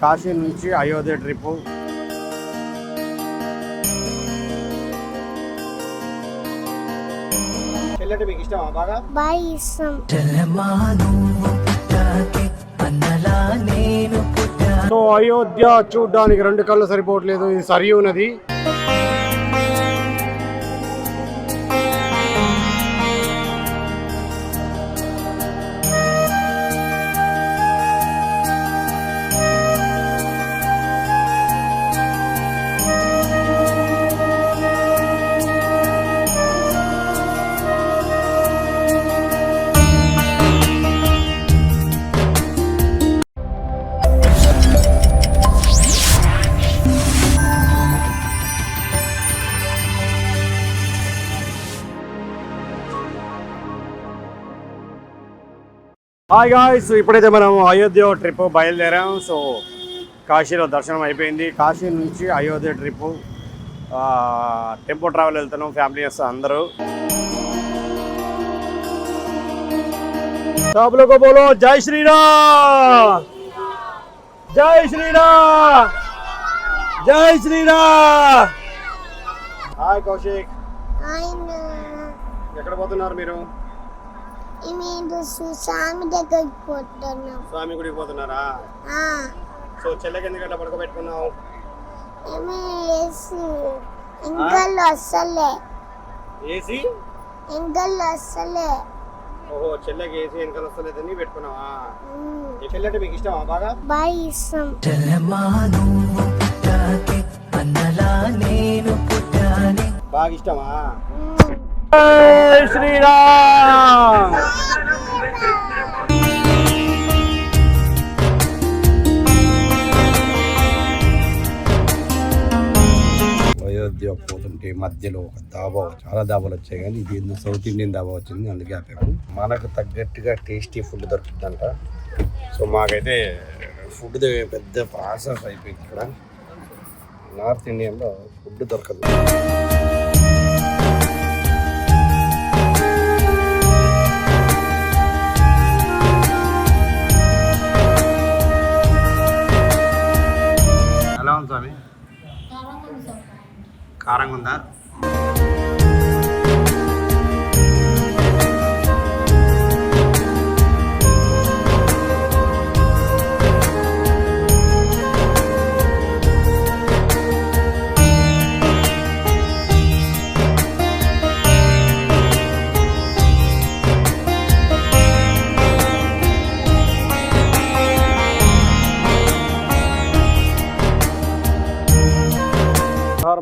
కాశీ నుంచి అయోధ్య ట్రిప్. చెల్లెంటే మీకు ఇష్టమా? బాగా ఇష్టం. సో అయోధ్య చూడడానికి 2 కళ్ళు సరిపోవట్లేదు. ఇది సరియు నది. హాయ్ గాయ్స్, ఇప్పుడైతే మనం అయోధ్య ట్రిప్ బయలుదేరాం. సో కాశీలో దర్శనం అయిపోయింది. కాశీ నుంచి అయోధ్య ట్రిప్ టెంపో ట్రావెల్ వెళ్తున్నాం, ఫ్యామిలీ అందరూ. सब लोगों को बोलो जय श्री राम, जय श्री राम, जय श्री राम. హాయ్ కౌశిక్, ఎక్కడ పోతున్నారు మీరు? స్వామి దగ్గరికి పోతున్నాం. స్వామి గుడికి పోతున్నారా? సో చెల్లెకి ఎందుకు అట్లా పడుకోబెట్టుకున్నావు? ఎంగల్ వస్తలే. ఏసీ ఎంగల్ వస్తలే. ఓహో, చెల్లెకి ఏసీ వెనకాల వస్తలేదని పెట్టుకున్నావా? చెల్లె అంటే మీకు ఇష్టమా? బాగా ఇష్టం. బాగా ఇష్టమా? జై శ్రీరామ్. అయోధ్య పోతుంటే మధ్యలో ఒక దాబా, చాలా దాబాలు వచ్చాయి కానీ ఇది సౌత్ ఇండియన్ దాబా వచ్చింది, అందుకే ఆపాము. మనకు తగ్గట్టుగా టేస్టీ ఫుడ్ దొరుకుతుందంట. సో మాకైతే ఫుడ్ పెద్ద ప్రాసెస్ అయిపోయింది. ఇక్కడ నార్త్ ఇండియన్లో ఫుడ్ దొరకదు. ఎలా ఉంది స్వామి? కారంగా ఉందా?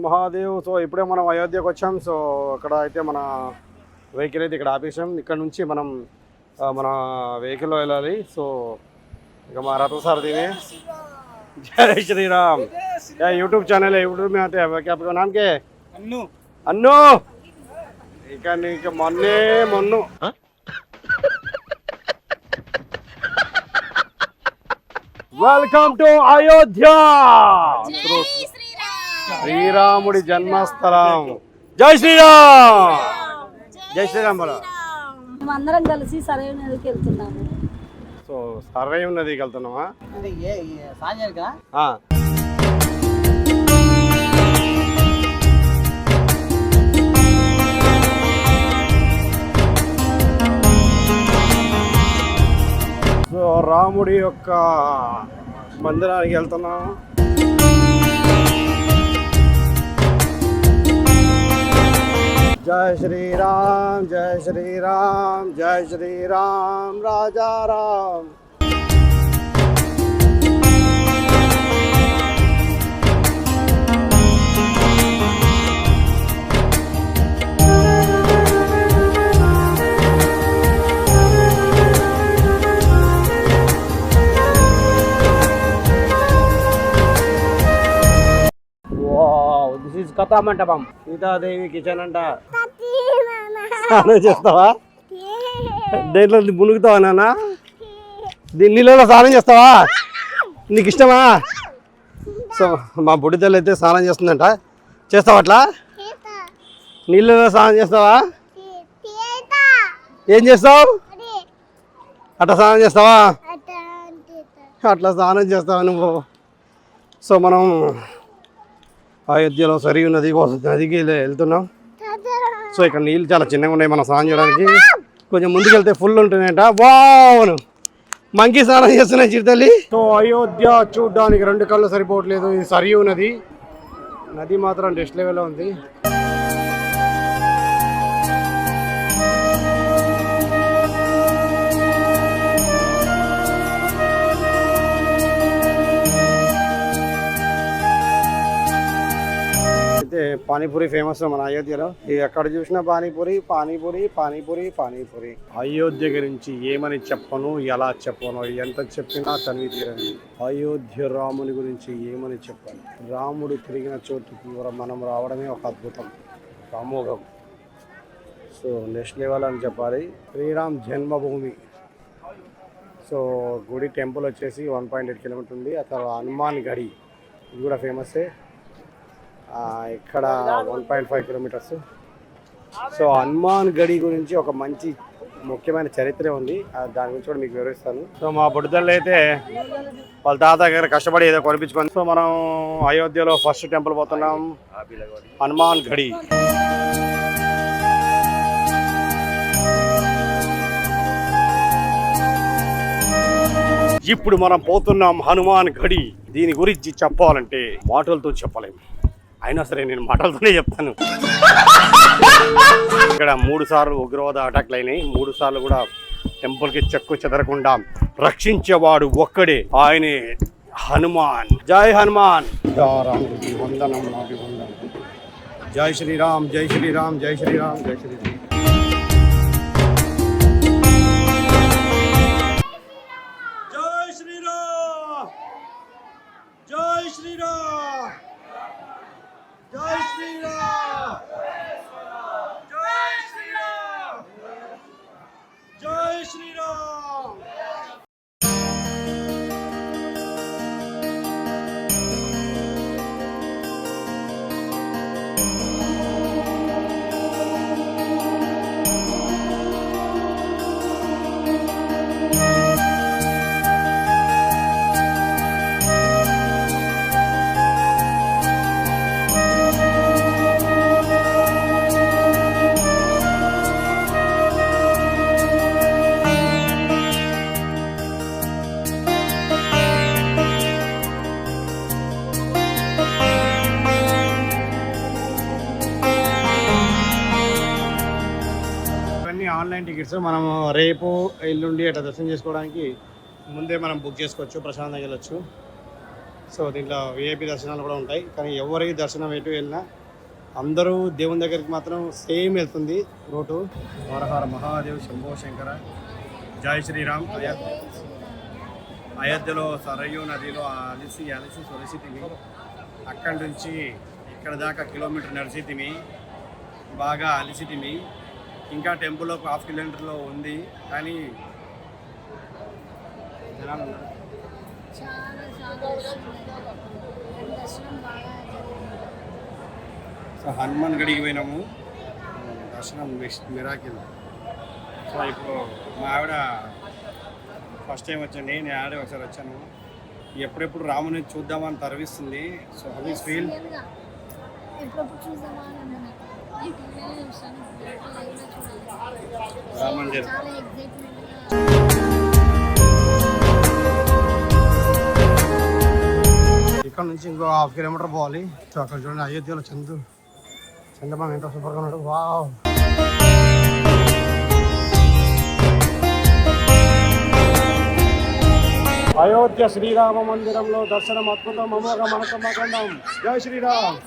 మహాదేవ్. సో ఇప్పుడే మనం అయోధ్యకు వచ్చాం. సో అక్కడ అయితే మన వెహికల్ అయితే ఇక్కడ ఆపేసాం. ఇక్కడ నుంచి మనం మన వెహికల్లో వెళ్ళాలి. సో ఇక మా రథ సారథిని जय श्री राम. क्या यूट्यूब चैनल है? यूट्यूब में आते हैं. क्या आपका नाम क्या है? अन्नू. अन्नू इका मोन्ने मोन्नू. Welcome to Ayodhya. శ్రీరాముడి జన్మస్థలం. జై శ్రీరామ్, జై శ్రీరామ్. మేమందరం కలిసి సరైన నదికి వెళ్తున్నాము. సో సరైన నదికి వెళ్తున్నామా? సో రాముడి యొక్క మందిరానికి వెళ్తున్నాము. जय श्री राम, जय श्री राम, जय श्री राम, राजा Ram. Wow, this is Katha Mandapam. సీతాదేవి కిచెన్ అంట. స్నానం చేస్తావా? దేంట్లో మునుగుతావా నాన్న? నీళ్ళలో స్నానం చేస్తావా? నీకు ఇష్టమా? సో మా బుడ్డి తల్లి అయితే స్నానం చేస్తుందంట. చేస్తావా అట్లా? నీళ్ళలో స్నానం చేస్తావా? ఏం చేస్తావు? అట్లా స్నానం చేస్తావా? అట్లా స్నానం చేస్తావా నువ్వు? సో మనం అయోధ్యలో సరియు నదికి వెళ్తున్నాం. సో ఇక్కడ నీళ్ళు చాలా చిన్నగా ఉన్నాయి మనం స్నానం చేయడానికి. కొంచెం ముందుకు వెళ్తే ఫుల్ ఉంటున్నాయంట. వావ్, మంకీ స్నానం చేస్తున్నాయి చిరుతల్లి. సో అయోధ్య చూడడానికి 2 కళ్ళు సరిపోవట్లేదు. ఇది సరియు నది మాత్రం నెక్స్ట్ లెవెల్లో ఉంది. అయితే పానీపూరి ఫేమస్ మన అయోధ్యలో. ఎక్కడ చూసినా పానీపూరి. అయోధ్య గురించి ఏమని చెప్పను, ఎలా చెప్పను, ఎంత చెప్పినా తనివి తీరండి. అయోధ్య రాముని గురించి ఏమని చెప్పను. రాముడు తిరిగిన చోటుకి మనం రావడమే ఒక అద్భుతం, అమోఘం. సో నెక్స్ట్ లెవెల్ అని చెప్పాలి. శ్రీరామ్ జన్మభూమి. సో గుడి టెంపుల్ వచ్చేసి 1.8 కిలోమీటర్ ఉంది. ఆ తర్వాత హనుమాన్ గడి, ఇది కూడా ఫేమసే. ఇక్కడ 1.5 కిలోమీటర్స్. సో హనుమాన్ గడి గురించి ఒక మంచి ముఖ్యమైన చరిత్ర ఉంది, దాని గురించి కూడా మీకు వివరిస్తాను. సో మా బుడ్డలు అయితే వాళ్ళ తాత దగ్గర కష్టపడి ఏదో కొనిపించుకొని, సో మనం అయోధ్యలో ఫస్ట్ టెంపుల్ పోతున్నాం, హనుమాన్ గడి. ఇప్పుడు మనం పోతున్నాం హనుమాన్ గడి. దీని గురించి చెప్పాలంటే మాటలతో చెప్పలేము, అయినా సరే నేను మాటలతోనే చెప్తాను. ఇక్కడ 3 సార్లు ఉగ్రవాద అటాక్లు అయినాయి. 3 సార్లు కూడా టెంపుల్కి చెక్కు చెదరకుండా రక్షించేవాడు ఒక్కడే, ఆయనే హనుమాన్. జై హనుమాన్. వందనం, జై శ్రీరామ్, జై శ్రీరామ్, జై శ్రీరామ్, జై శ్రీరామ్. జై శ్రీరామ్, జై శ్రీరామ్, జై శ్రీరామ్, జై శ్రీరామ్. ఆన్లైన్ టికెట్స్ మనం రేపు ఎల్లుండి అట్లా దర్శనం చేసుకోవడానికి ముందే మనం బుక్ చేసుకోవచ్చు, ప్రశాంతంగా వెళ్ళొచ్చు. సో దీంట్లో విఐపి దర్శనాలు కూడా ఉంటాయి. కానీ ఎవరికి దర్శనం ఎటు వెళ్ళినా అందరూ దేవుని దగ్గరికి మాత్రం సేమ్ వెళ్తుంది రోడ్డు. హర మహాదేవ్, శంభో శంకర, జై శ్రీరామ్. అయోధ్యలో సరయూ నదిలో అలిసి సొలిసితిమి. అక్కడి నుంచి ఇక్కడ దాకా కిలోమీటర్ నడిచితిమి, బాగా అలిసితిమి. ఇంకా టెంపుల్ ఒక 1/2 కిలోమీటర్లో ఉంది, కానీ జనాలు ఉన్నారు. సో హనుమాన్ గడికి పోయినాము, దర్శనం మిరాకిల్. సో ఇప్పుడు మా ఆవిడ ఫస్ట్ టైం వచ్చాను, నేను ఆడే ఒకసారి వచ్చాను. ఎప్పుడెప్పుడు రాముని చూద్దామని తరవిస్తుంది. So how is feel? Ram Mandir. ఇక్కడ నుంచి ఇంకో 1/2 కిలోమీటర్ పోవాలి. సో అక్కడ చూడండి అయోధ్యలో చందమామ ఎంత సూపర్గా ఉన్నాడు. వావ్. అయోధ్య శ్రీరామ మందిరంలో దర్శనం అద్భుతం, అమోఘం, మనకం. జై శ్రీరామ్.